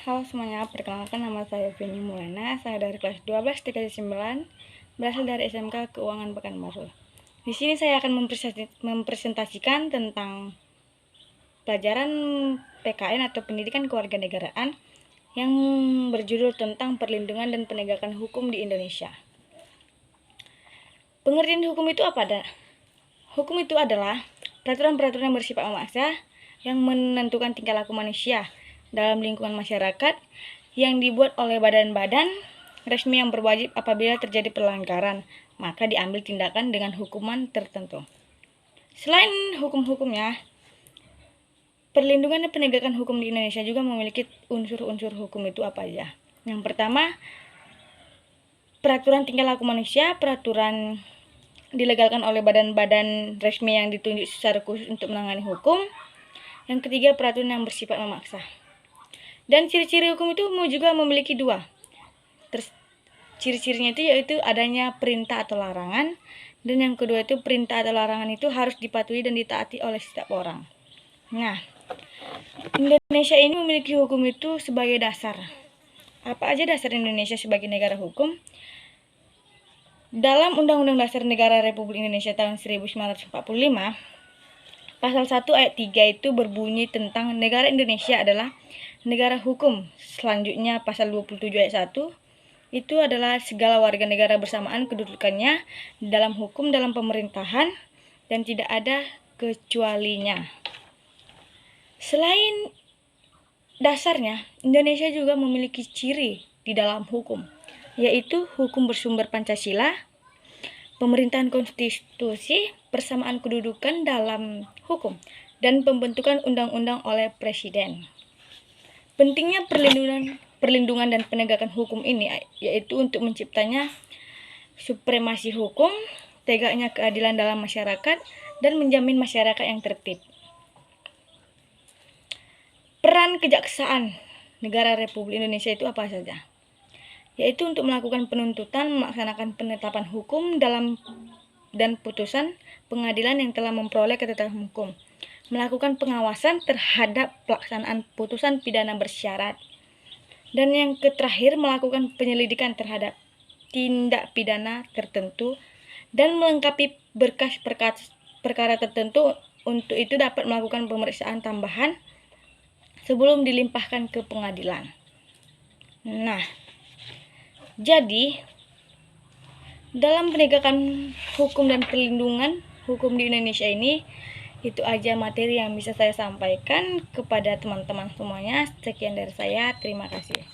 Halo semuanya, perkenalkan nama saya Feni Mulana. Saya dari kelas 12 TKJ 9, berasal dari SMK Keuangan Pekanbaru. Di sini saya akan mempresentasikan tentang pelajaran PKN atau Pendidikan Kewarganegaraan yang berjudul tentang perlindungan dan penegakan hukum di Indonesia. Pengertian hukum itu apa? Hukum itu adalah peraturan-peraturan yang bersifat memaksa yang menentukan tingkah laku manusia dalam lingkungan masyarakat yang dibuat oleh badan-badan resmi yang berwajib apabila terjadi pelanggaran, maka diambil tindakan dengan hukuman tertentu. Selain hukum-hukumnya, perlindungan dan penegakan hukum di Indonesia juga memiliki unsur-unsur hukum itu apa aja. Yang pertama, peraturan tingkah laku manusia, peraturan dilegalkan oleh badan-badan resmi yang ditunjuk secara khusus untuk menangani hukum. Yang ketiga, peraturan yang bersifat memaksa. Dan ciri-ciri hukum itu juga memiliki dua. Ciri-cirinya itu yaitu adanya perintah atau larangan, dan yang kedua itu perintah atau larangan itu harus dipatuhi dan ditaati oleh setiap orang. Nah, Indonesia ini memiliki hukum itu sebagai dasar. Apa aja dasar Indonesia sebagai negara hukum? Dalam Undang-Undang Dasar Negara Republik Indonesia tahun 1945, Pasal 1 ayat 3 itu berbunyi tentang negara Indonesia adalah negara hukum. Selanjutnya pasal 27 ayat 1 itu adalah segala warga negara bersamaan kedudukannya dalam hukum, dalam pemerintahan, dan tidak ada kecualinya. Selain dasarnya, Indonesia juga memiliki ciri di dalam hukum, yaitu hukum bersumber Pancasila, pemerintahan konstitusi, persamaan kedudukan dalam hukum, dan pembentukan undang-undang oleh presiden. Pentingnya perlindungan dan penegakan hukum ini yaitu untuk menciptanya supremasi hukum, tegaknya keadilan dalam masyarakat, dan menjamin masyarakat yang tertib. Peran kejaksaan negara Republik Indonesia itu apa saja? Yaitu untuk melakukan penuntutan, melaksanakan penetapan hukum dan putusan pengadilan yang telah memperoleh ketetapan hukum, melakukan pengawasan terhadap pelaksanaan putusan pidana bersyarat, dan yang terakhir melakukan penyelidikan terhadap tindak pidana tertentu dan melengkapi berkas perkara tertentu. Untuk itu dapat melakukan pemeriksaan tambahan sebelum dilimpahkan ke pengadilan. Nah, jadi dalam penegakan hukum dan perlindungan hukum di Indonesia ini, itu aja materi yang bisa saya sampaikan kepada teman-teman semuanya. Sekian dari saya, terima kasih.